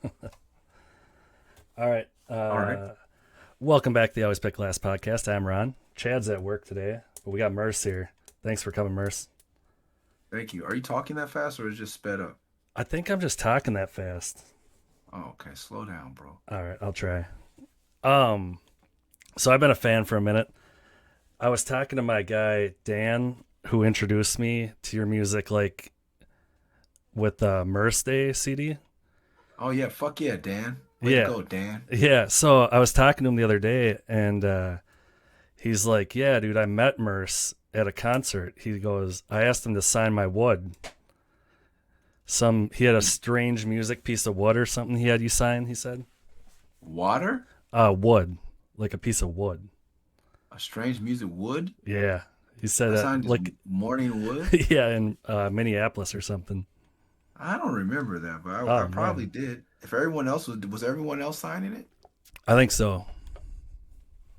All right. All right. Welcome back to the Always Pick Last podcast. I'm Ron. Chad's at work today, but we got Murs here. Thanks for coming, Murs. Thank you. Are you talking that fast or is it just sped up? I think I'm just talking that fast. Oh, okay. Slow down, bro. All right, I'll try. Um, so I've been a fan for a minute. I was talking to my guy Dan, who introduced me to your music, like with the Murs Day CD. Oh yeah, fuck yeah, Dan. Way to Yeah, go, Dan. yeah. So I was talking to him the other day, and he's like, "Yeah, dude, I met Murs at a concert." He goes, "I asked him to sign my wood. He had a strange music piece of wood or something he had you sign." He said, Water? wood, like a piece of wood." A strange music wood? Yeah, he said That that sounded just like morning wood? yeah, in Minneapolis or something. I don't remember that, but I Oh probably man, did. If everyone else was everyone else signing it? I think so.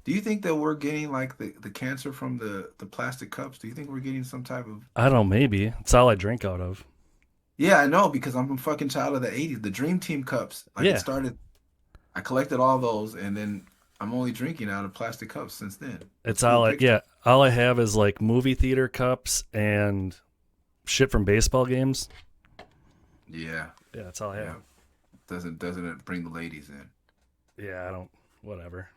Do you think that we're getting like the cancer from the plastic cups? Do you think we're getting some type of I don't know. Maybe it's all I drink out of. Yeah, I know because I'm a fucking child of the 80s. The Dream Team cups. Like it Yeah, started I collected all those and then I'm only drinking out of plastic cups since then with it's cool all I pictures. yeah. All I have is like movie theater cups and shit from baseball games. Yeah, Yeah, that's all I have. yeah. Doesn't it bring the ladies in? Yeah, I don't. Whatever.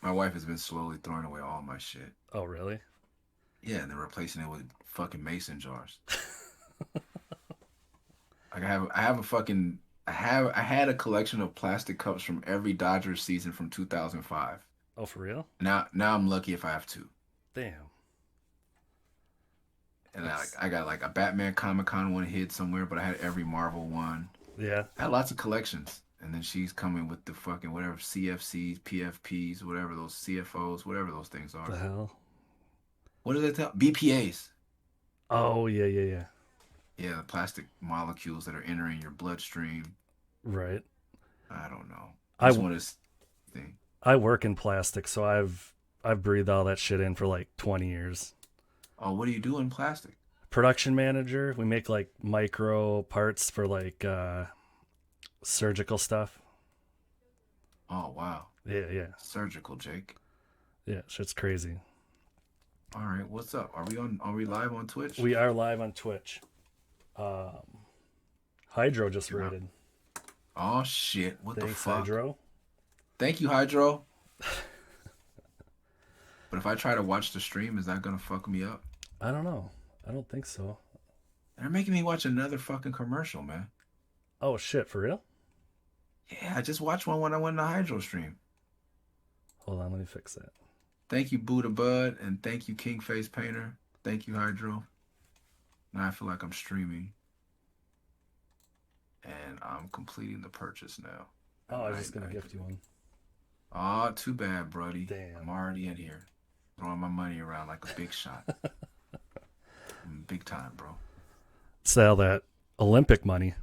My wife has been slowly throwing away all my shit. Oh really? Yeah, and then replacing it with fucking mason jars. Like I have a fucking I had a collection of plastic cups from every Dodgers season from 2005. Oh for real? Now I'm lucky if I have two. Damn. And That's I got like a Batman Comic Con one hid somewhere, but I had every Marvel one. yeah. I had lots of collections. And then she's coming with the fucking whatever CFCs, PFPs, whatever those CFOs, whatever those things The are. hell? What do they tell? BPAs. Oh yeah, yeah, yeah. Yeah, the plastic molecules that are entering your bloodstream. Right. I don't know. I just I want to think. I work in plastic, so I've breathed all that shit in for like 20 years. Oh, what do you do in plastic? Production manager. We make like micro parts for like surgical stuff. Oh, wow. Yeah, yeah, Surgical, Jake. yeah. Shit's crazy. All right, what's up? Are we live on Twitch? We are live on Twitch. Um, Hydro just Yeah. rated. Oh shit. What the Thanks, fuck? Hydro. Thank you, Hydro. But if I try to watch the stream, is that gonna fuck me up? I don't know. I don't think so. They're making me watch another fucking commercial, man. Oh shit, for real? Yeah, I just watched one when I went to Hydro stream. Hold on, let me fix that. Thank you, Buddha Bud, and thank you, King Face Painter. Thank you, Hydro. Now I feel like I'm streaming, and I'm completing the purchase now. Oh, And I was just gonna gift you one. oh, too bad, Brody. I'm Damn. already in here, throwing my money around like a big shot. Big time, bro. Sell that Olympic money.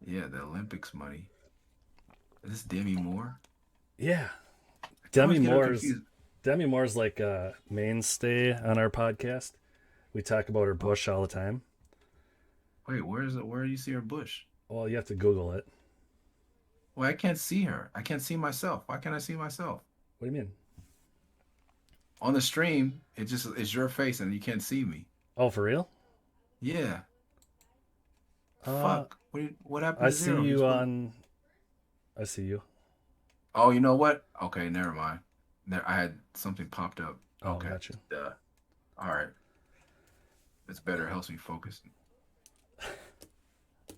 Yeah, the Olympics money. Is this Demi Moore? Yeah. I Demi always get her Moore's confused. Demi Moore's like a mainstay on our podcast. We talk about her Oh, bush all the time. wait, where is it? Where do you see her bush? Well, you have to Google it. Well, I can't see her. I can't see myself. Why can't I see myself? What do you mean? On the stream, it's your face and you can't see me. Oh, for real? Yeah. Uh, Fuck. What happened I to see zero? He was you supposed. on. I see you. Oh, you know what? Okay, never mind. There, I had something popped up. Oh, Okay. gotcha. Duh. All right. It's better. It helps me focus.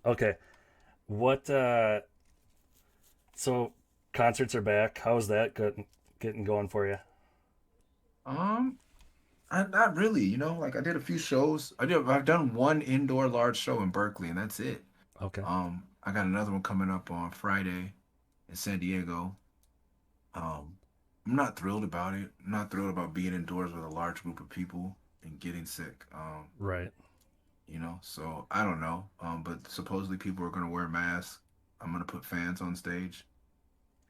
Okay. What? So concerts are back. How's that getting going for you? Um, not really. Like I did a few shows. I've done one indoor large show in Berkeley, and that's it. Okay. I got another one coming up on Friday in San Diego. Um, I'm not thrilled about it. I'm not thrilled about being indoors with a large group of people and getting sick. Right. So I don't know. But supposedly people are gonna wear masks. I'm gonna put fans on stage,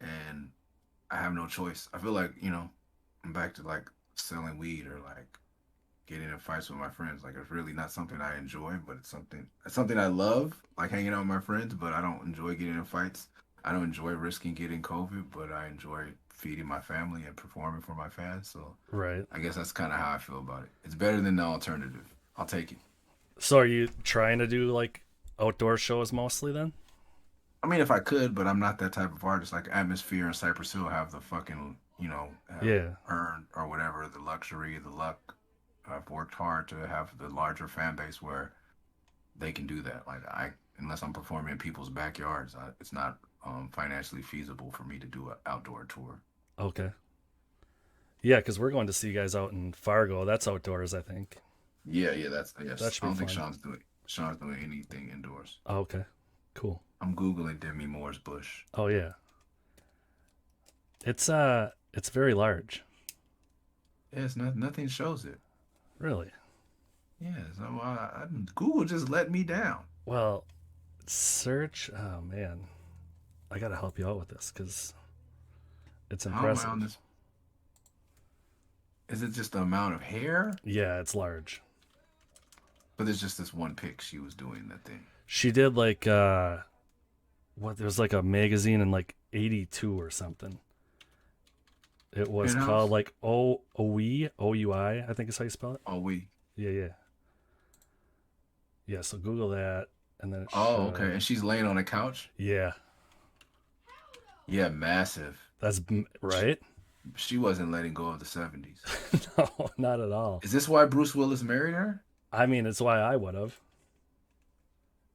and I have no choice. I feel like, I'm back to like selling weed or like getting in fights with my friends. Like it's really not something I enjoy, but it's something I love, like hanging out with my friends, but I don't enjoy getting in fights. I don't enjoy risking getting COVID, but I enjoy feeding my family and performing for my fans. So Right. I guess that's kind of how I feel about it. It's better than the alternative. I'll take it. So are you trying to do like outdoor shows mostly then? I mean, if I could, but I'm not that type of artist. Like Atmosphere and Cypress Hill have the fucking, have Yeah. earned or whatever the luxury, the luck. I've worked hard to have the larger fan base where they can do that. Like unless I'm performing in people's backyards, it's not financially feasible for me to do an outdoor tour. Okay. Yeah, because we're going to see you guys out in Fargo. That's outdoors, I think. Yeah, yeah, that's That yes. should I be don't think fun. Sean's doing anything indoors. Oh, okay. Cool. I'm googling Demi Moore's bush. Oh yeah. It's very large. Yeah, it's not nothing shows it. Really. Yeah, so Google just let me down. Well, search. Oh man, I gotta help you out with this because it's How am I on impressive. this? Is it just the amount of hair? Yeah, it's large. But there's just this one pic she was doing that thing. She did like what? There was like a magazine in like '82 or something. It was called Penthouse? like OUI. I think is how you spell it. Oh, we. Yeah, yeah, yeah. So Google that, and then it Oh, okay. should. And she's laying on a couch? Yeah, Yeah, massive. that's She, right. she wasn't letting go of the 70s. No, not at all. Is this why Bruce Willis married her? I mean, it's why I would have.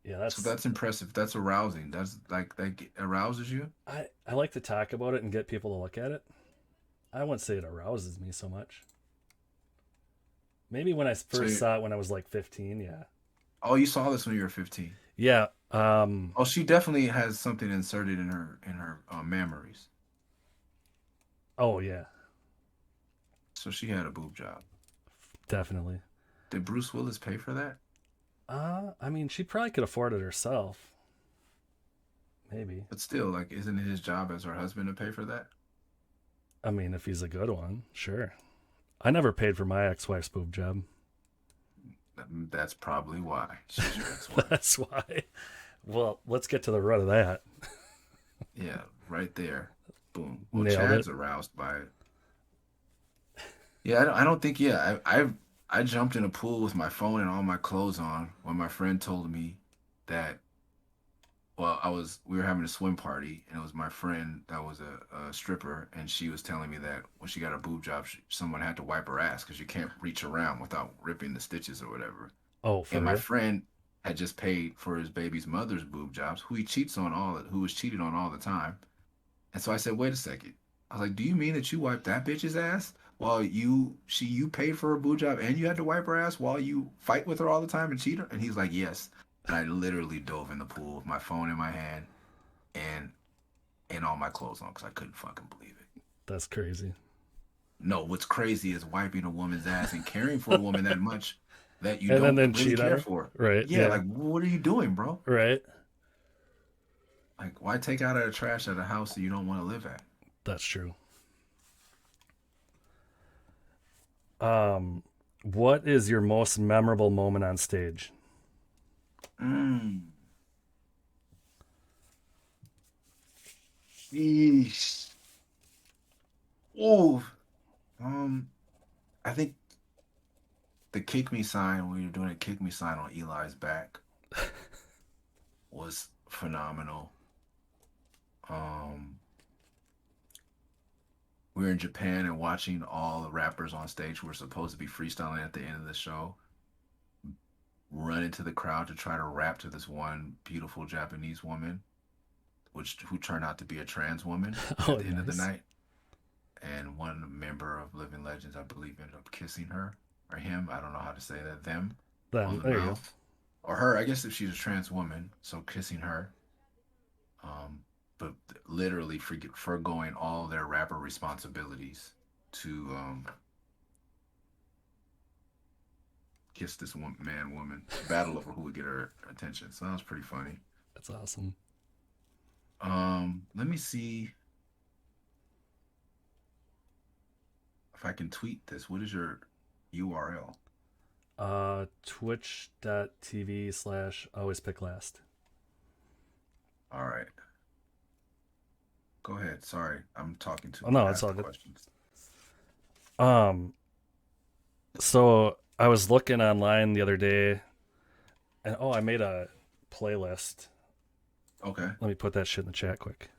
Yeah, So that's impressive. That's arousing. That's like that arouses you? I like to talk about it and get people to look at it. I wouldn't say it arouses me so much. Maybe when I So first you, saw it when I was like 15, yeah. oh, you saw this when you were 15. Yeah, Oh, she definitely has something inserted in her mammaries. oh yeah, So she had a boob job. definitely. Did Bruce Willis pay for that? I mean, she probably could afford it herself. Maybe. But still, like, isn't it his job as her husband to pay for that? I mean, if he's a good one, sure. I never paid for my ex-wife's boob job. That's probably why she's your ex-wife. That's why. Well, let's get to the root of that. Yeah, right there. Boom. Well, Nailed it. Chad's aroused by it. Yeah, I don't think. Yeah, I jumped in a pool with my phone and all my clothes on when my friend told me that. Well, we were having a swim party, and it was my friend that was a stripper, and she was telling me that when she got a boob job, someone had to wipe her ass because you can't reach around without ripping the stitches or whatever. Oh, And for my real? friend had just paid for his baby's mother's boob jobs, who was cheated on all the time. And so I said, wait a second. I was like, do you mean that you wiped that bitch's ass while you paid for her boob job and you had to wipe her ass while you fight with her all the time and cheat her? And he's like, yes. And I literally dove in the pool with my phone in my hand and all my clothes on because I couldn't fucking believe it. That's crazy. No, what's crazy is wiping a woman's ass and caring for a woman that much that you And don't then really cheat on care her? for. Right, Yeah, yeah. like what are you doing, bro? Right. Like, why take out the trash at a house that you don't want to live at? That's true. Um, what is your most memorable moment on stage? Mm. Yeesh. Ooh. Um, I think the kick me sign when you're doing a kick me sign on Eli's back was phenomenal. Um, we were in Japan and watching all the rappers on stage who were supposed to be freestyling at the end of the show run into the crowd to try to rap to this one beautiful Japanese woman, which who turned out to be a trans woman Oh, at the end of the nice. night. And one member of Living Legends, I believe, ended up kissing her or him. I don't know how to say that. Them on Then the there you go. mouth or her. I guess if she's a trans woman, so kissing her. Um, but literally foregoing all their rapper responsibilities to kiss this woman, battle over who would get her attention. So that was pretty funny. That's awesome. Let me see if I can tweet this. What is your URL? Twitch.tv/always pick last. All right. Go ahead. Sorry, I'm talking too Oh much. no, it's Ask all the good. questions. Um, so I was looking online the other day, and I made a playlist. Okay. Let me put that shit in the chat quick.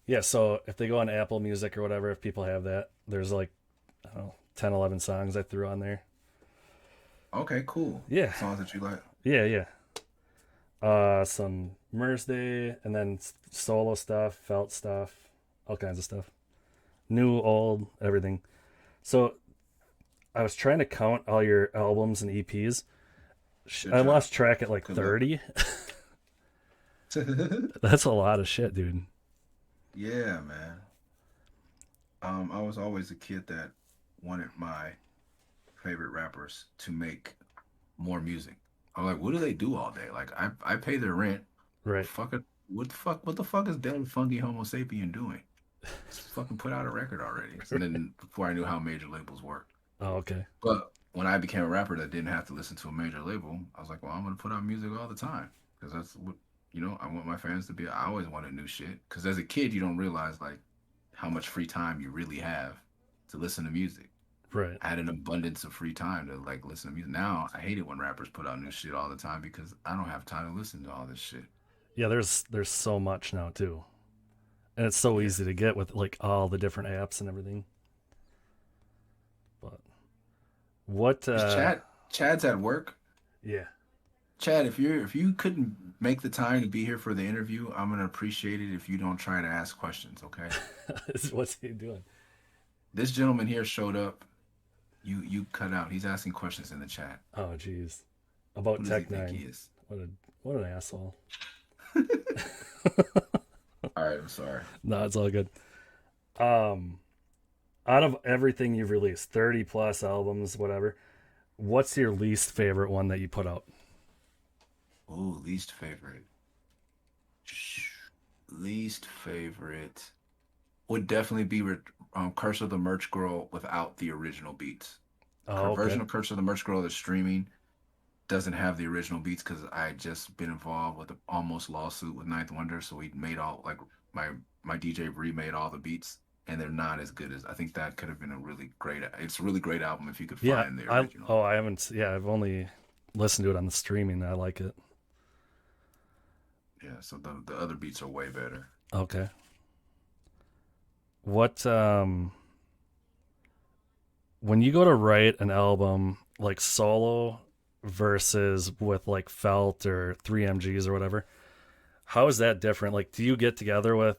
Yeah, so if they go on Apple Music or whatever, if people have that, there's like, I don't know, 10, 11 songs I threw on there. Okay, cool. Yeah, Songs that you like. yeah, yeah. Some Murs Day, and then solo stuff, felt stuff, all kinds of stuff. New, old, everything. So I was trying to count all your albums and EPs. Good I job. lost track at like Good luck. 30. That's a lot of shit, dude. Yeah, man. I was always a kid that wanted my favorite rappers to make more music. I'm like, what do they do all day? Like, I pay their rent. Right. Fuck it. What the fuck is Demi Funky Homo Sapien doing? Just fucking put out a record already. And then before I knew how major labels work. Oh, okay. But when I became a rapper that didn't have to listen to a major label, I was like, well, I'm gonna put out music all the time because that's what I want my fans to be. I always wanted new shit because as a kid, you don't realize like how much free time you really have to listen to music. Right. I had an abundance of free time to like listen to music. Now I hate it when rappers put out new shit all the time because I don't have time to listen to all this shit. Yeah, there's so much now too. And it's so Yeah, easy to get with like all the different apps and everything. But what is Chad's at work? yeah. Chad, if you couldn't make the time to be here for the interview, I'm gonna appreciate it if you don't try to ask questions, okay? What's he doing? This gentleman here showed up. You cut out. He's asking questions in the chat. Oh jeez. About Who does he Tech think he 9. is? What a what an asshole. All right, I'm sorry. No, it's all good. Um out of everything you've released, 30 plus albums, whatever, what's your least favorite one that you put out? Oh, least favorite. Least favorite would definitely be Curse of the Merch Girl without the original beats. Oh, okay. Version of Curse of the Merch Girl that's streaming doesn't have the original beats because I had just been involved with an almost lawsuit with Ninth Wonder, so we made all like my my DJ remade all the beats, and they're not as good as I think that could have been a really great. It's a really great album if you could Yeah, find the I original. oh I haven't yeah, I've only listened to it on the streaming. I like it. Yeah, so the other beats are way better. Okay. What when you go to write an album like solo versus with like Felt or 3MGs or whatever, how is that different? Like do you get together with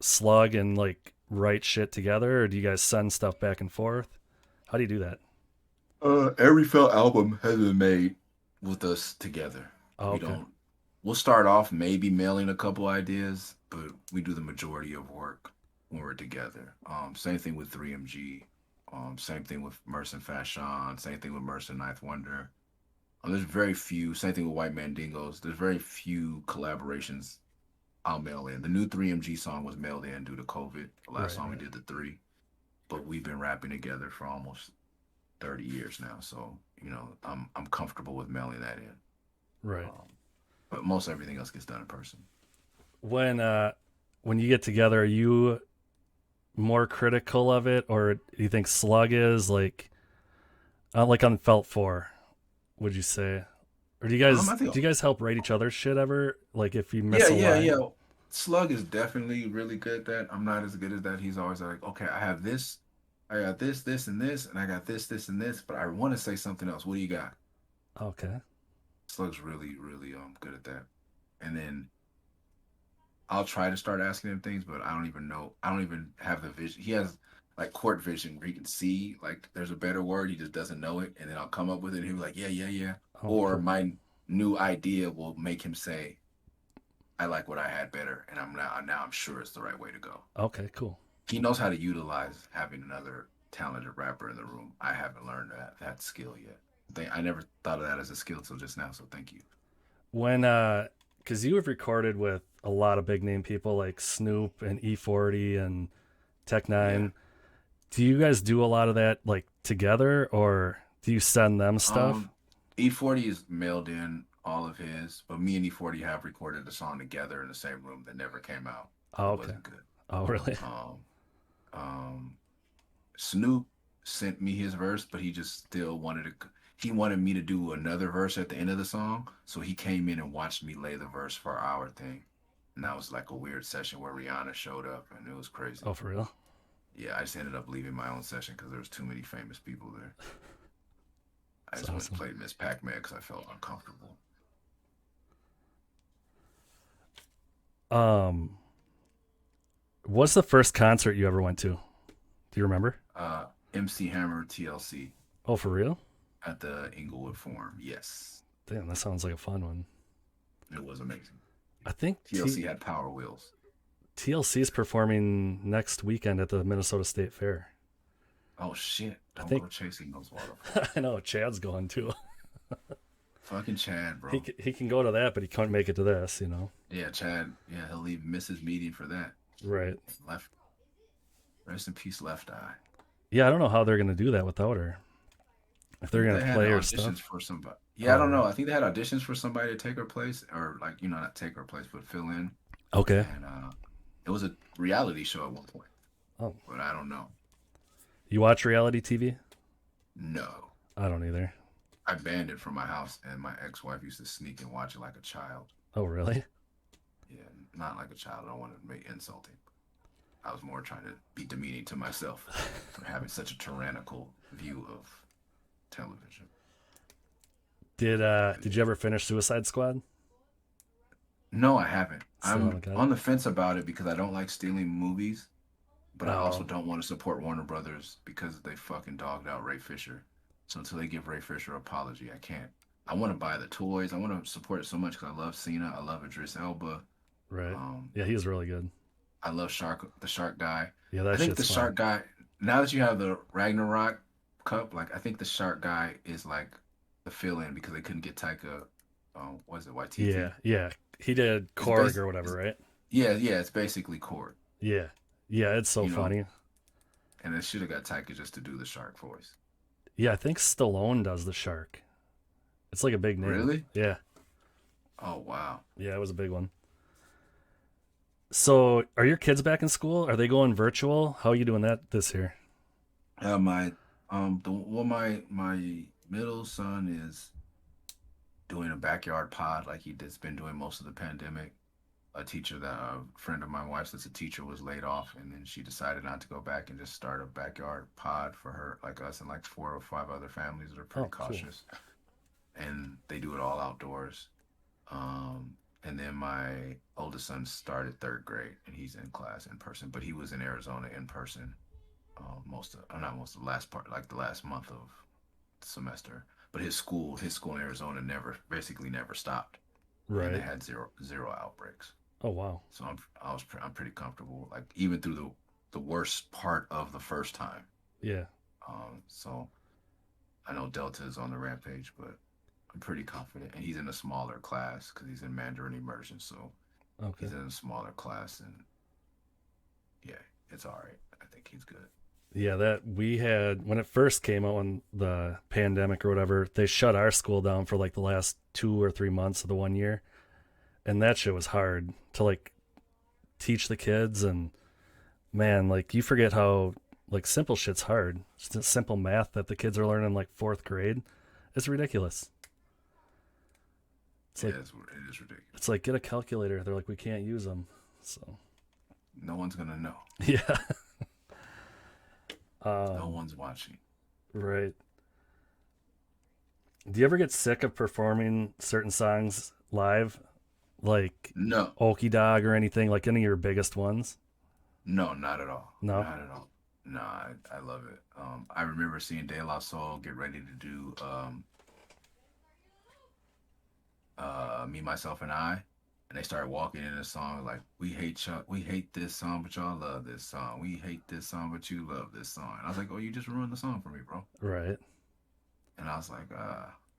Slug and like write shit together or do you guys send stuff back and forth? How do you do that? Every Felt album has been made with us together. Oh, We okay. don't. We'll start off maybe mailing a couple ideas, but we do the majority of work when we're together. Same thing with 3MG. Same thing with Merce and Fashion. Same thing with Merce and Ninth Wonder. There's very few. Same thing with White Man Dingoes. There's very few collaborations I'll mail in. The new 3MG song was mailed in due to COVID. The last Right, song we right. did, the three, but we've been rapping together for almost 30 years now. So, I'm comfortable with mailing that in. Right. Um, but most everything else gets done in person. When you get together, are you more critical of it or do you think Slug is like on Felt 4, would you say? Or I think, do you guys help write each other's shit ever? Like if you yeah, miss a yeah, yeah. line? Slug is definitely really good at that. I'm not as good as that. He's always like, okay, I have this, I got this, and this, and I got this, and this, but I want to say something else. What do you got? Okay. Slug's really, really good at that. And then I'll try to start asking him things, but I don't even know. I don't even have the vision. He has like court vision where he can see like there's a better word. He just doesn't know it, and then I'll come up with it, and he'll be like, yeah, yeah, yeah. Oh, Or cool. my new idea will make him say, I like what I had better, and now I'm sure it's the right way to go. Okay, cool. He knows how to utilize having another talented rapper in the room. I haven't learned that skill yet. I never thought of that as a skill till just now. So thank you. When cuz you have recorded with a lot of big name people like Snoop and E40 and Tech Yeah. 9. Do you guys do a lot of that like together, or do you send them stuff? Um, E40 is mailed in all of his, but me and E40 have recorded a song together in the same room that never came out. Oh, It okay. wasn't good. Oh, really? Um, um, Snoop sent me his verse, but he just still wanted to. He wanted me to do another verse at the end of the song, so he came in and watched me lay the verse for our thing, and that was like a weird session where Rihanna showed up, and it was crazy. Oh, for real? Yeah, I just ended up leaving my own session because there was too many famous people there. I That's just went and awesome. played Miss Pac-Man because I felt uncomfortable. Um, what's the first concert you ever went to? Do you remember? MC Hammer TLC Oh, for real? at the Inglewood Forum. Yes, Damn, that sounds like a fun one. it was amazing. I think TLC had Power Wheels. TLC is performing next weekend at the Minnesota State Fair. Oh shit! I Don't think go chasing those waterfalls. I know Chad's going too. Fucking Chad, He bro. he can go to that, but he can't make it to this. You know. Yeah, Chad. Yeah, he'll leave miss his meeting for that. Right. Left. Rest in peace, Left Eye. Yeah, I don't know how they're gonna do that without her. If I they're think gonna they had play her auditions stuff. for somebody. Yeah, I Oh, don't know. right. I think they had auditions for somebody to take her place, or like not take her place, but fill in. Okay. And it was a reality show at one point, Oh, but I don't know. you watch reality TV? No, I don't either. I banned it from my house, and my ex-wife used to sneak and watch it like a child. Oh, really? Yeah, not like a child. I don't want to make insulting. I was more trying to be demeaning to myself for having such a tyrannical view of television. Did you ever finish Suicide Squad? No, I haven't. Still I'm haven't got it. on the fence about it because I don't like stealing movies, but I also Oh, don't want to support Warner Brothers because they fucking dogged out Ray Fisher. So until they give Ray Fisher an apology, I can't. I want to buy the toys. I want to support it so much because I love Cena. I love Idris Elba. right. Um, Yeah, he was really good. I love the Shark guy. Yeah, I that think shit's the fun. Shark guy. Now that you have the Ragnarok Cup, like I think the Shark guy is like the fill-in because they couldn't get Taika. What is it Yeah, YTT? yeah. He did It's Korg base. or whatever, It's, right? yeah, yeah. It's basically Cord. Yeah, yeah. It's so You know, funny. and they should have got Taika just to do the Shark voice. Yeah, I think Stallone does the shark. It's like a big name. Really? Yeah, Oh wow. yeah. It was a big one. So, are your kids back in school? Are they going virtual? How are you doing that this year? My my middle son is doing a backyard pod like he has been doing most of the pandemic. A friend of my wife's that's a teacher was laid off, and then she decided not to go back and just start a backyard pod for her, like us, and like 4 or 5 other families that are pretty Oh, cool. cautious, and they do it all outdoors. And then my oldest son started third grade, and he's in class in person, but he was in Arizona in person most of, not most of the last part, like the last month of the semester. But his school in Arizona basically never stopped, and they Right. had zero outbreaks. Oh, wow. So I'm pretty comfortable, like even through the worst part of the first time. Yeah. So I know Delta is on the rampage, but I'm pretty confident, and he's in a smaller class because he's in Mandarin immersion, so Okay. he's in a smaller class, and yeah, it's all right. I think he's good. Yeah, that we had when it first came out when the pandemic or whatever, they shut our school down for like the last 2 or 3 months of the one year. And that shit was hard to like teach the kids and man, like you forget how like simple shit's hard. Just simple math that the kids are learning like fourth grade. It's ridiculous. It's Yeah, like it is ridiculous. it's like get a calculator. They're like we can't use them. So No one's gonna know. yeah. No um, one's watching. right. Do you ever get sick of performing certain songs live, like No, Okie Dog or anything, like any of your biggest ones? no, not at all. No. Not at all. No, I love it. I remember seeing De La Soul get ready to do Me, Myself, and I, and they started walking in the song like, we hate this song, but y'all love this song. We hate this song, but you love this song. And I was like, oh, you just ruined the song for me, bro. Right. And I was like,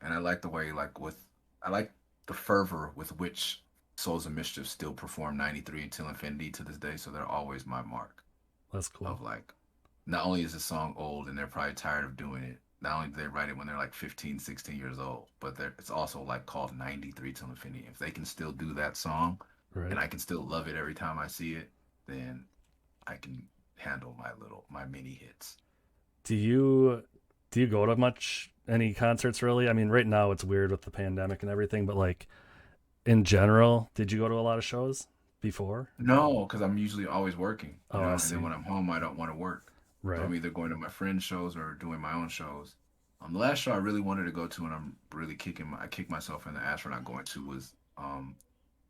and I like the way, I like the fervor with which Souls of Mischief still perform 93 until Infinity to this day. So they're always my mark That's cool. of like not only is the song old and they're probably tired of doing it, not only do they write it when they're like 15, 16 years old, but it's also like called 93 Till Infinity. If they can still do that song and Right. I can still love it every time I see it, then I can handle my mini hits. Do you do you go to much any concerts really? I mean, right now it's weird with the pandemic and everything, but like in general, did you go to a lot of shows before? No, because I'm usually always working, Oh, I and then see. when I'm home, I don't want to work. So Right. I'm either going to my friend's shows or doing my own shows. The last show I really wanted to go to, and I'm really I kicked myself in the ass for not going to, was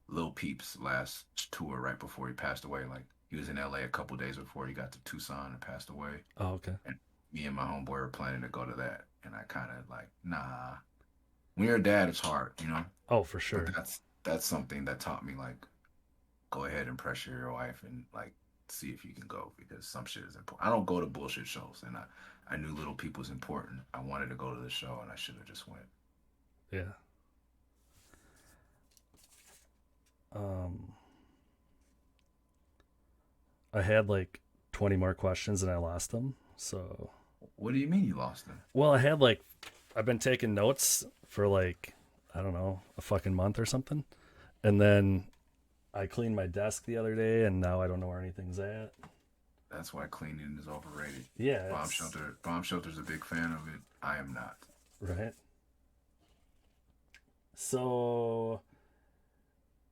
Lil Peep's last tour right before he passed away. Like he was in LA a couple days before he got to Tucson and passed away. Oh, okay. And me and my homeboy were planning to go to that. And I kind of like, nah. When you're a dad, it's hard, you know? Oh, for But sure. that's something that taught me like go ahead and pressure your wife and like see if you can go because some shit is important. I don't go to bullshit shows and I knew Little People's important. I wanted to go to the show and I should have just went. Yeah. Um, I had like 20 more questions and I lost them. So, What do you mean you lost them? well, I had like I've been taking notes for like I don't know, a fucking month or something. And then I cleaned my desk the other day and now I don't know where anything's at. That's why cleaning is overrated. Yeah, it's Bomb Shelter's a big fan of it. I am not. right. So,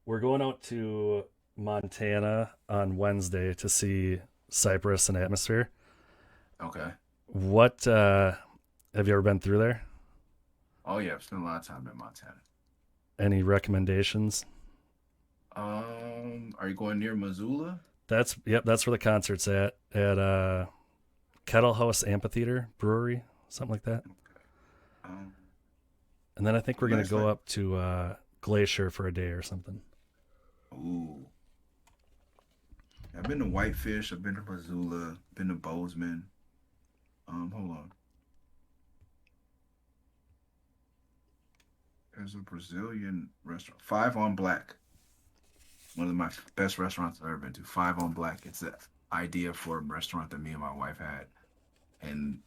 we're going out to Montana on Wednesday to see Cypress and Atmosphere. Okay. What have you ever been through there? Oh yeah, I've spent a lot of time in Montana. Any recommendations? Are you going near Missoula? That's yep, that's where the concert's at Kettle House Amphitheater Brewery, something like that. Um, And then I think we're gonna last go night. up to Glacier for a day or something. Ooh, I've been to Whitefish. I've been to Missoula. Been to Bozeman. Hold on. There's a Brazilian restaurant. Five on Black. One of my best restaurants I've ever been to. Five on Black. It's the idea for a restaurant that me and my wife had, and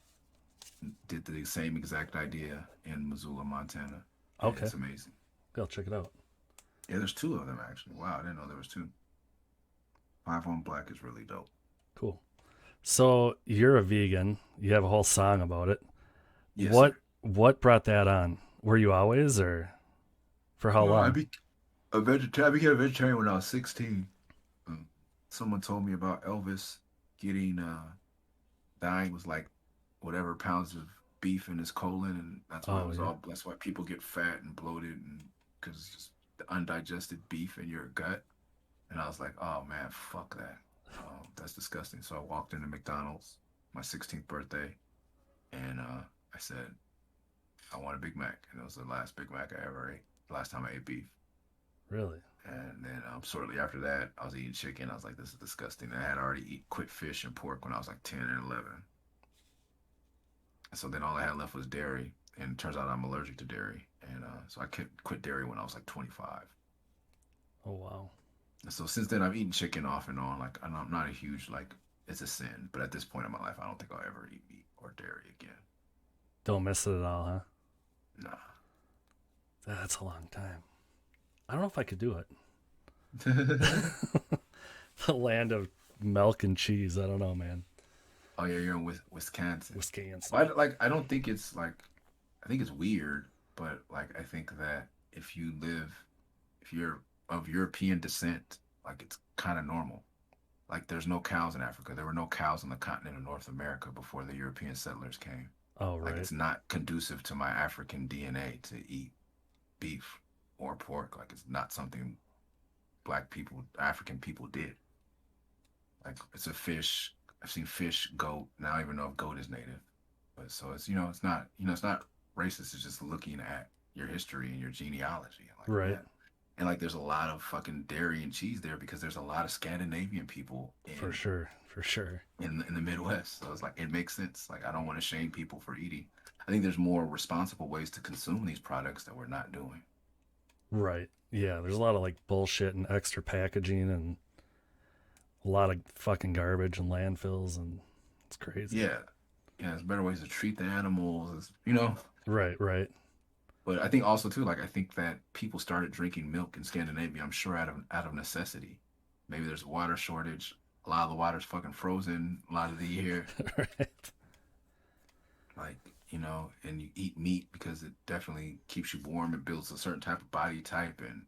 did the same exact idea in Missoula, Montana, and Okay, it's amazing. I'll check it out. Yeah, there's two of them actually. Wow, I didn't know there was two. Five on Black is really dope. Cool. So you're a vegan. You have a whole song about it. Yes, What sir. what brought that on? Were you always or for how No, long? a vegetarian. I became a vegetarian when I was 16. Um, Someone told me about Elvis getting dying was like whatever pounds of beef in his colon, and that's why it Oh was yeah. all. That's why people get fat and bloated, and because it's just the undigested beef in your gut. And I was like, oh man, fuck that. That's disgusting. So I walked into McDonald's, my 16th birthday, and I said, I want a Big Mac, and it was the last Big Mac I ever ate. The last time I ate beef. Really? And then shortly after that, I was eating chicken. I was like, this is disgusting. And I had already quit fish and pork when I was like 10 and 11. So then all I had left was dairy. And it turns out I'm allergic to dairy. And so I quit dairy when I was like 25. Oh wow. And so since then, I've eaten chicken off and on. Like, I'm not a huge, like, it's a sin. But at this point in my life, I don't think I'll ever eat meat or dairy again. Don't miss it at all, huh? Nah. That's a long time. I don't know if I could do it. The land of milk and cheese. I don't know, man. Oh, yeah, you're in Wisconsin. Wisconsin. I don't think it's like, I think it's weird, but like, I think that if you're of European descent, like, it's kind of normal. Like, there's no cows in Africa. There were no cows on the continent of North America before the European settlers came. Oh Like, right. it's not conducive to my African DNA to eat beef or pork. Like, it's not something African people did. Like, it's a fish. I've seen fish, goat. Now I don't even know if goat is native. But so it's, it's not racist. It's just looking at your history and your genealogy. And like, Right. man. And like, there's a lot of fucking dairy and cheese there because there's a lot of Scandinavian people For sure. For sure. in the Midwest. So it's like, it makes sense. Like, I don't want to shame people for eating. I think there's more responsible ways to consume these products that we're not doing. Right. Yeah, there's a lot of like bullshit and extra packaging and a lot of fucking garbage and landfills and It's crazy. Yeah, yeah. There's better ways to treat the animals, you know. Right, right. But I think also too, like I think that people started drinking milk in Scandinavia. I'm sure out of necessity. Maybe there's a water shortage. A lot of the water's fucking frozen a lot of the year. Right. Like and you eat meat because it definitely keeps you warm. It builds a certain type of body type, and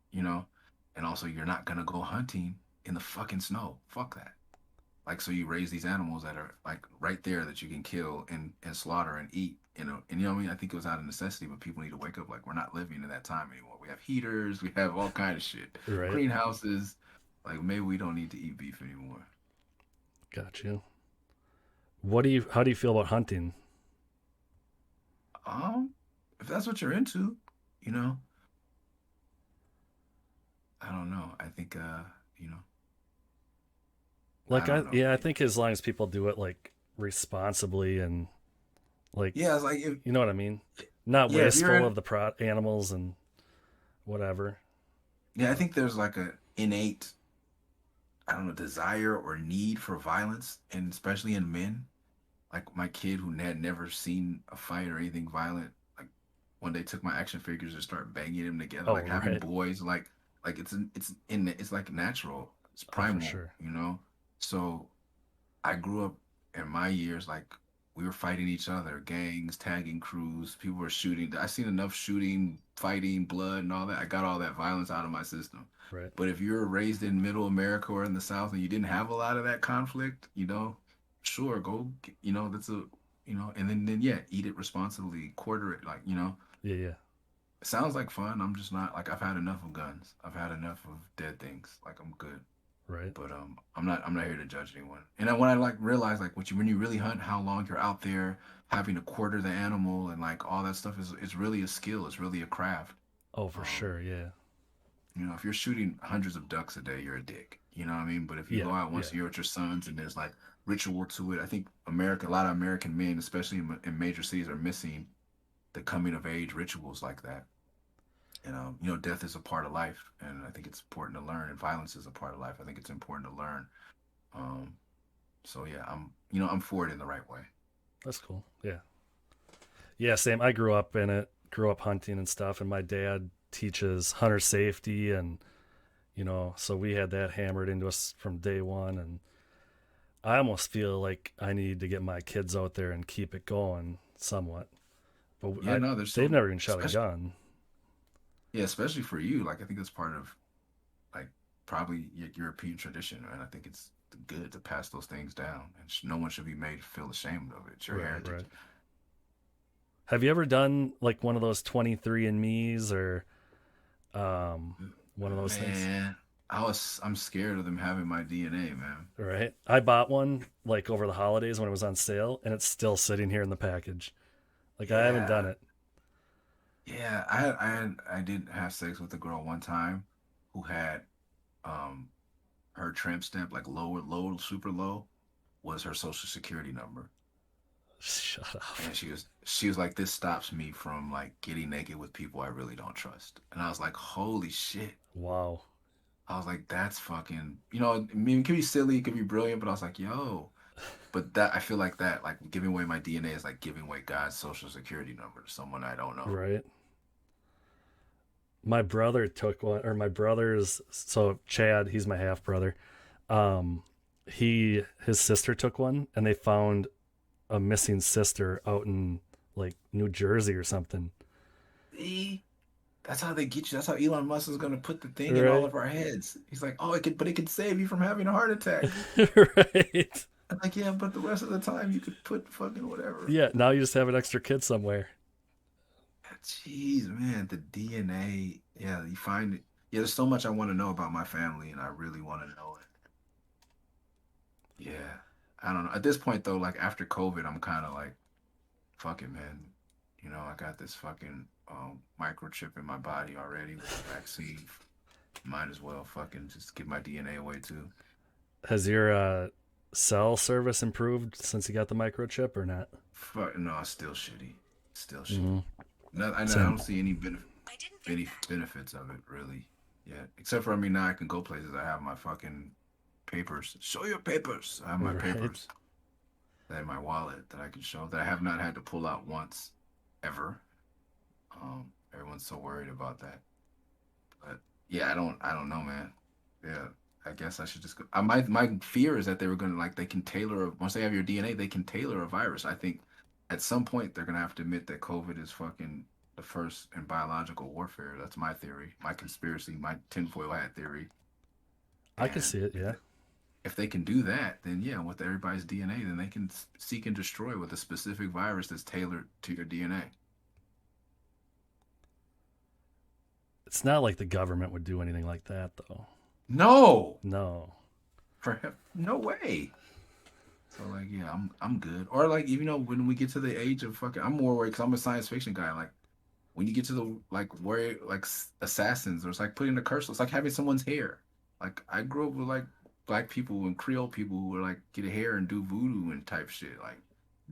and also you're not gonna go hunting in the fucking snow. Fuck that. Like so, you raise these animals that are like right there that you can kill and slaughter and eat. And you know what I mean. I think it was out of necessity, but people need to wake up. Like we're not living in that time anymore. We have heaters. We have all kind of shit. Right. Greenhouses. Like maybe we don't need to eat beef anymore. Got you. How do you feel about hunting? Um, if that's what you're into, you know, I don't know. I think I Like don't know. I think as long as people do it like responsibly and like, Yeah, it's like if you know what I mean? Not yeah, if you're wasteful in of the animals and whatever. yeah, I think there's like a innate, I don't know, desire or need for violence, and especially in men. Like my kid who had never seen a fight or anything violent, like when they took my action figures and start banging them together, Oh, like having right. boys, like it's like natural, it's Oh, for primal, sure. So I grew up in my years like we were fighting each other, gangs, tagging crews, people were shooting. I seen enough shooting, fighting, blood, and all that. I got all that violence out of my system. Right. But if you're raised in middle America or in the South and you didn't have a lot of that conflict, sure, go, that's and then yeah, eat it responsibly, quarter it, like, Yeah, yeah. it sounds like fun. I'm just not like I've had enough of guns. I've had enough of dead things. Like I'm good. Right. But I'm not here to judge anyone. And then when I like realize like when you really hunt, how long you're out there having to quarter the animal and like all that stuff is really a skill. It's really a craft. Oh, for Um, sure. Yeah. if you're shooting hundreds of ducks a day, you're a dick. You know what I mean? But if you go Yeah. out once Yeah. a year with your sons and there's like ritual to it, I think a lot of American men, especially in major cities, are missing the coming of age rituals like that. And death is a part of life, and I think it's important to learn. And violence is a part of life. I think it's important to learn. Um, So yeah, I'm for it in the right way. That's cool. Yeah. Yeah, same. I grew up in it, grew up hunting and stuff, and my dad teaches hunter safety and so we had that hammered into us from day one, and I almost feel like I need to get my kids out there and keep it going somewhat. But Yeah, no, there's they've so never even shot a especially gun. yeah, especially for you. Like I think that's part of like probably European tradition, and I think it's good to pass those things down, and no one should be made to feel ashamed of it. It's your Right, heritage. right. Have you ever done like one of those 23 and me's or um one of those things? Man, I'm scared of them having my DNA, man. Right. I bought one like over the holidays when it was on sale, and it's still sitting here in the package. Like I haven't done Yeah, it. yeah. I did have sex with a girl one time who had um her tramp stamp like low, super low was her social security number. Shut up. And she was like, this stops me from like getting naked with people I really don't trust. And I was like, holy shit. Wow. I was like, that's fucking, I mean, it could be silly, it could be brilliant, but I was like, yo. But that I feel like that, like giving away my DNA is like giving away God's social security number to someone I don't know. Right. My brother took one, or my brother's. So Chad, he's my half brother. Um, his sister took one, and they found a missing sister out in like New Jersey or something. See? That's how they get you. That's how Elon Musk is gonna put the thing in all Right. of our heads. He's like, oh, it could save you from having a heart attack. Right. I'm like, yeah, but the rest of the time you could put fucking whatever. Yeah. Now you just have an extra kid somewhere. Jeez, man, the DNA. Yeah, you find it. Yeah, there's so much I want to know about my family, and I really want to know it. Yeah, I don't know. At this point, though, like after COVID, I'm kind of like, fuck it, man. I got this fucking microchip in my body already with the vaccine. Might as well fucking just give my DNA away too. Has your cell service improved since you got the microchip or not? Fuck no, it's still shitty. Still Mm-hmm. shitty. No, I Same. don't see any benefits of it really. Yeah, except for I mean now I can go places. I have my fucking papers. Show your papers. I have my Right. papers. in my wallet that I can show that I have not had to pull out once ever. Everyone's so worried about that. But yeah, I don't know, man. Yeah, I guess I should just go. My fear is that they were gonna like they can tailor once they have your DNA, they can tailor a virus. I think at some point they're gonna have to admit that COVID is fucking the first in biological warfare. That's my theory, my conspiracy, my tinfoil hat theory. I could And see it. Yeah, if they can do that, then yeah, with everybody's DNA, then they can seek and destroy with a specific virus that's tailored to your DNA. it's not like the government would do anything like that, though. No, No. no way. So like, yeah, I'm good. Or like, even though when we get to the age of fucking, I'm more worried because I'm a science fiction guy. Like when you get to the like where like assassins, or it's like putting a curse. It's like having someone's hair. Like I grew up with like black people and Creole people who were like get a hair and do voodoo and type shit. Like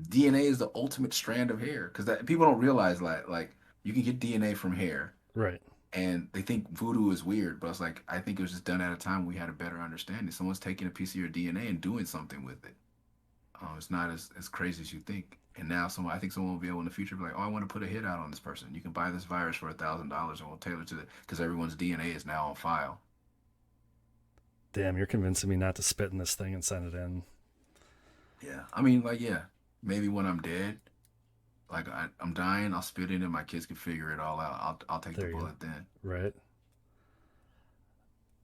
DNA is the ultimate strand of hair because that people don't realize like you can get DNA from hair Right. and they think voodoo is weird, but it's like I think it was just done at a time we had a better understanding. Someone's taking a piece of your DNA and doing something with it. It's not as crazy as you think. And now I think someone will be able in the future to be like, oh, I want to put a hit out on this person. You can buy this virus for $1,000 and we'll tailor to it because everyone's DNA is now on file. Damn, you're convincing me not to spit in this thing and send it in. Yeah. I mean, like, yeah, maybe when I'm dead, like I'm dying, I'll spit in it. My kids can figure it all out. I'll take the There you go. bullet then. Right.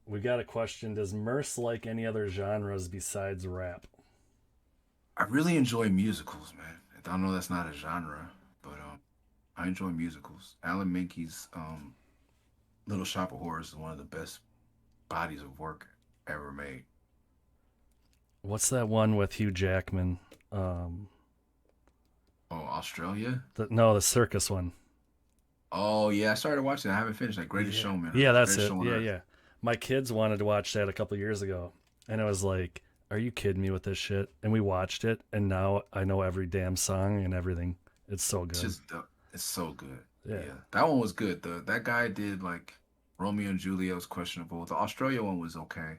We got a question. Does Murs like any other genres besides rap? I really enjoy musicals, man. I know that's not a genre, but I enjoy musicals. Alan Menken's Little Shop of Horrors is one of the best bodies of work ever made. What's that one with Hugh Jackman? Um, Oh, Australia? no, the circus one. Oh yeah, I started watching. I haven't finished that Greatest Yeah, Showman. yeah, that's Greatest it. Show on Yeah, Earth. yeah. My kids wanted to watch that a couple years ago, and I was like, "Are you kidding me with this shit?" And we watched it, and now I know every damn song and everything. It's so It's good. just it's so good. Yeah, Yeah, that one was good. That guy did like Romeo and Juliet was questionable. The Australia one was okay.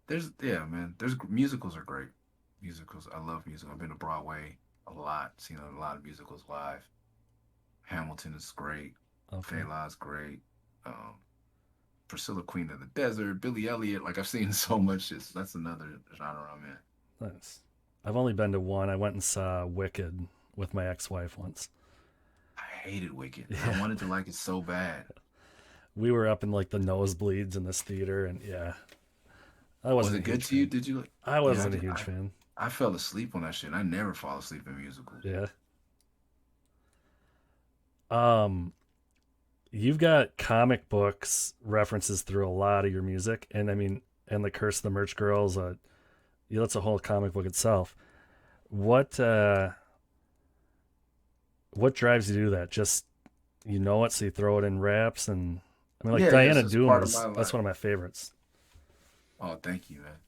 There's yeah, man. There's musicals are great. Musicals, I love music. I've been to Broadway a lot, seen a lot of musicals live. Hamilton is great. okay, Fela's great. Um, Priscilla Queen of the Desert, Billy Elliot. Like I've seen so much. That's another genre I'm in. nice. I've only been to one. I went and saw Wicked with my ex-wife once. I hated Wicked. I Yeah, wanted to like it so bad. we were up in like the nosebleeds in this theater, and yeah, I Was wasn't it a good huge to you? fan. Did you? I Yeah, I wasn't a did. huge fan. I fell asleep on that shit. I never fall asleep in musicals. Yeah. Um, you've got comic books references through a lot of your music, and I mean, and the Curse of the Merch Girls. Yeah, that's a whole comic book itself. What uh, what drives you to do that? Just you know it, so you throw it in raps, and I mean, like Yeah, yeah, Diana it's just Doom part of is my that's life. one of my favorites. Oh, thank you, man.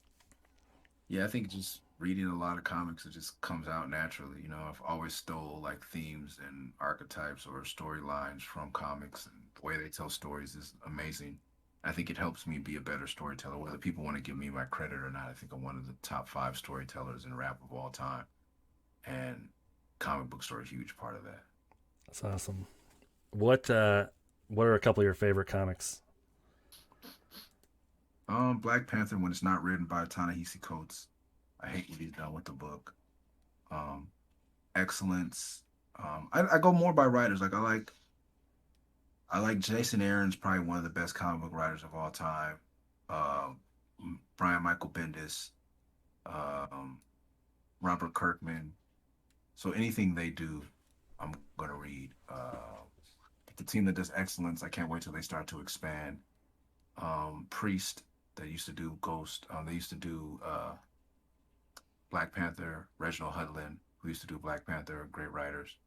Yeah, I think just reading a lot of comics, it just comes out naturally. You know, I've always stole like themes and archetypes or storylines from comics, and the way they tell stories is amazing. I think it helps me be a better storyteller, whether people want to give me my credit or not. I think I'm one of the top five storytellers in rap of all time, and comic books are a huge part of that. That's awesome. What uh, what are a couple of your favorite comics? Black Panther when it's not written by Ta-Nehisi Coates. I hate what he's done with the book. Um, Excellence. I go more by writers. Like I like Jason Aaron's probably one of the best comic book writers of all time. Um, Brian Michael Bendis, um, Robert Kirkman. So anything they do, I'm gonna read. The team that does Excellence, I can't wait till they start to expand. Priest that used to do Ghost. They used to do Black Panther. Reginald Hudlin, who used to do Black Panther, great writers.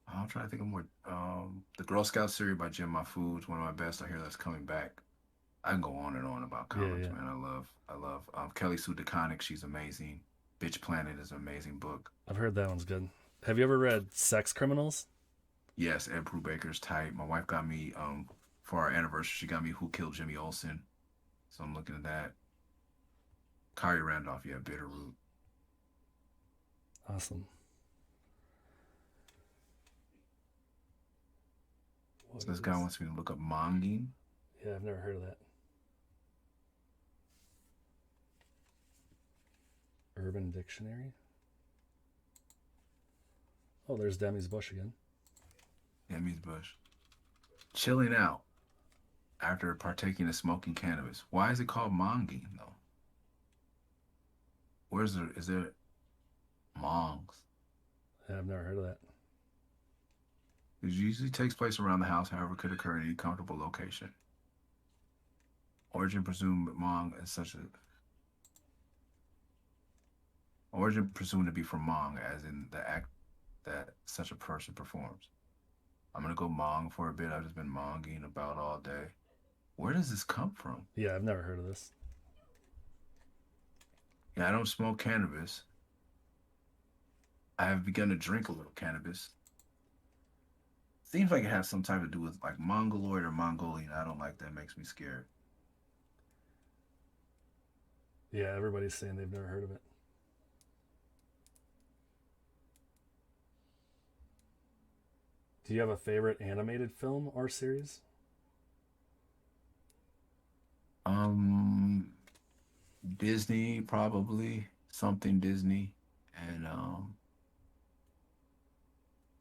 I'm trying to think of more. The Girl Scout series by Jim Mahfood, one of my best. I hear that's coming back. I can go on and on about Yeah, comics, yeah. man. I love Kelly Sue DeConnick. She's amazing. Bitch Planet is an amazing book. I've heard that one's good. Have you ever read Sex Criminals? Yes, Ed Brubaker's tight. My wife got me for our anniversary. She got me Who Killed Jimmy Olsen. So I'm looking at that. Kyrie Randolph, yeah, Bitterroot. Awesome. What So this guy is? wants me to look up monging. Yeah, I've never heard of that. Urban Dictionary. Oh, there's Demi's bush again. Emmy's bush. Chilling out after partaking of smoking cannabis. Why is it called monging though? Where's there is there mongs? Yeah, I've never heard of that. It usually takes place around the house, however, could occur in any comfortable location. Origin presumed mong is such a origin presumed to be from mong, as in the act that such a person performs. I'm gonna go mong for a bit. I've just been monging about all day. Where does this come from? Yeah, I've never heard of this. Yeah, I don't smoke cannabis. I have begun to drink a little cannabis. Seems like it has some type to do with like mongoloid or Mongolian. I don't like that. Makes me scared. Yeah, everybody's saying they've never heard of it. Do you have a favorite animated film or series? Um, Disney probably something Disney, and I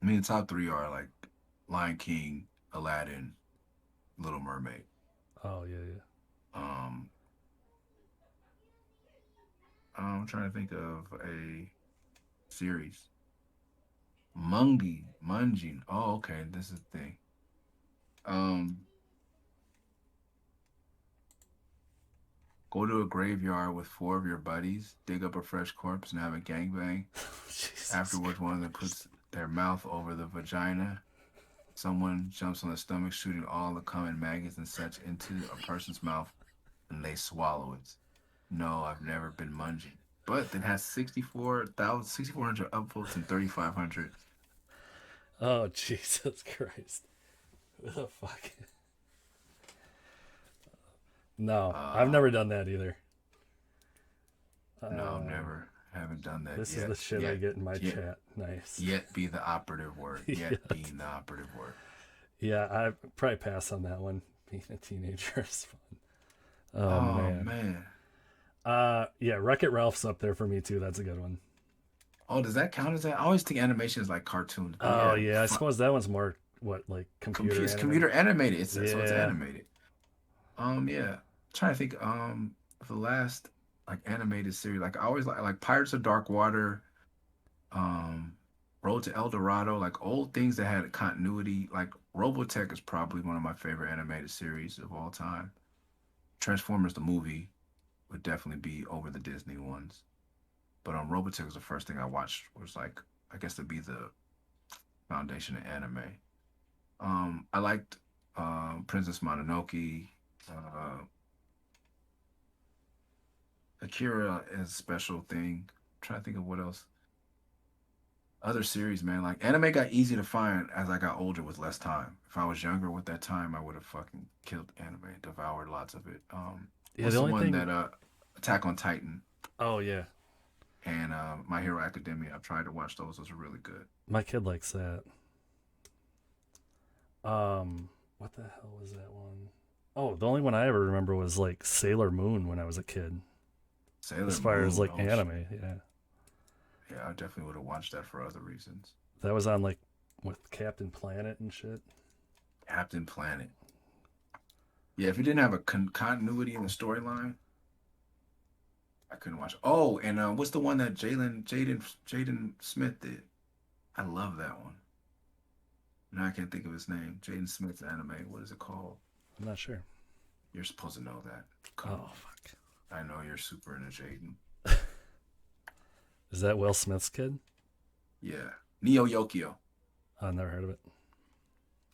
mean the top three are like Lion King, Aladdin, Little Mermaid. Oh yeah, yeah. Um, I'm trying to think of a series. Munging. Oh, okay, this is the thing. Um, Go to a graveyard with four of your buddies, dig up a fresh corpse, and have a gangbang. Jesus Afterwards, one of them Christ. puts their mouth over the vagina. Someone jumps on the stomach, shooting all the cum and maggots and such into a person's mouth, and they swallow it. No, I've never been munging. But it has 6,400 upvotes and 3,500. Oh Jesus Christ. What the fuck? No, I've Uh, never done that either. no, Uh, never. Haven't done that this is yet. the shit I get in my Yet, chat. Nice. yet be the operative word. Yeah, Yet being the operative word. yeah. I probably pass on that one. Being a teenager is fun. Oh Oh man. man. Yeah. Wreck It Ralph's up there for me too. That's a good one. Oh, does that count as that? I always think animation is like cartoons, but Oh yeah, yeah. I suppose that one's more what like computer it's animated. computer animated. So it's Yeah. animated. Yeah. Trying to think. The last like animated series, like I always like Pirates of Dark Water, um, Road to El Dorado, like old things that had continuity. Like Robotech is probably one of my favorite animated series of all time. Transformers the movie would definitely be over the Disney ones. But Robotech was the first thing I watched. Was like I guess to be the foundation of anime. I liked Princess Mononoke. Uh, Akira is a special thing. I'm trying to think of what else. Other series, man. Like anime got easy to find as I got older with less time. If I was younger with that time, I would have fucking killed anime, devoured lots of it. Yeah. The What's the only one thing. that Attack on Titan Oh yeah. and My Hero Academia? I've tried to watch those. Those are really good. My kid likes that. What the hell was that one? Oh, the only one I ever remember was like Sailor Moon when I was a kid. As Sailor far as Moon. like Oh shit. anime, yeah, Yeah, I definitely would have watched that for other reasons. that was on like with Captain Planet and shit. Captain Planet. Yeah, if it didn't have a continuity in the storyline, I couldn't watch. Oh, and what's the one that Jaden Smith did? I love that one. Now I can't think of his name. Jaden Smith's anime. What is it called? I'm not sure. You're supposed to know that. Come Oh on. fuck, I know you're super into Jaden. is that Will Smith's kid? Yeah. Neo Yokio. I never heard of it.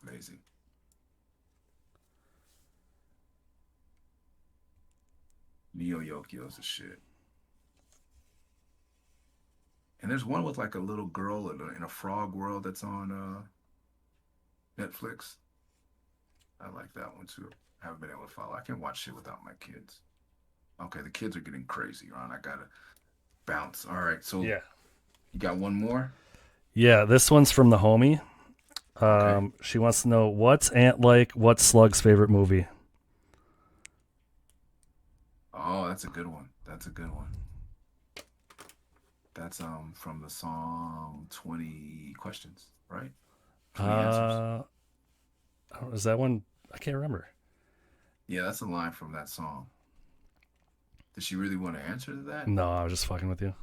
Amazing. Neo Yokio's a shit. And there's one with like a little girl in a frog world that's on Netflix. I like that one too. I haven't been able to follow. I can't watch shit without my kids. Okay, the kids are getting crazy, Ron. I gotta bounce. All right, so Yeah, You got one more? Yeah, this one's from the homie. Okay. She wants to know what's Ant like. What's Slug's favorite movie? Oh, that's a good one. That's a good one. That's from the song 20 questions, right? 20 answers. Uh, is that one? I can't remember. Yeah, that's a line from that song. Did she really want to answer to that? No, I was just fucking with you.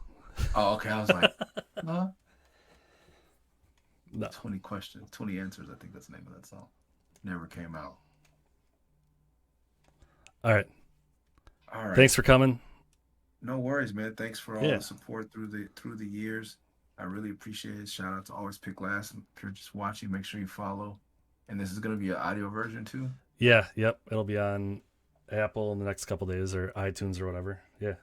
Oh, okay. I was like, huh? No. 20 questions, 20 answers. I think that's the name of that song. Never came out. All right. All right. Thanks for coming. No worries, man. Thanks for all the Yeah. support through the years. I really appreciate it. Shout out to Always Pick Last. If you're just watching, make sure you follow. And this is gonna be an audio version too. Yeah. Yep. It'll be on Apple in the next couple days or iTunes or whatever. Yeah.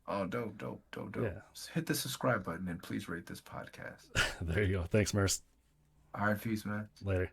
Oh, dope, dope, dope, dope. Yeah. Hit the subscribe button and please rate this podcast. There you go. Thanks, Murs. All right, peace, man. Later.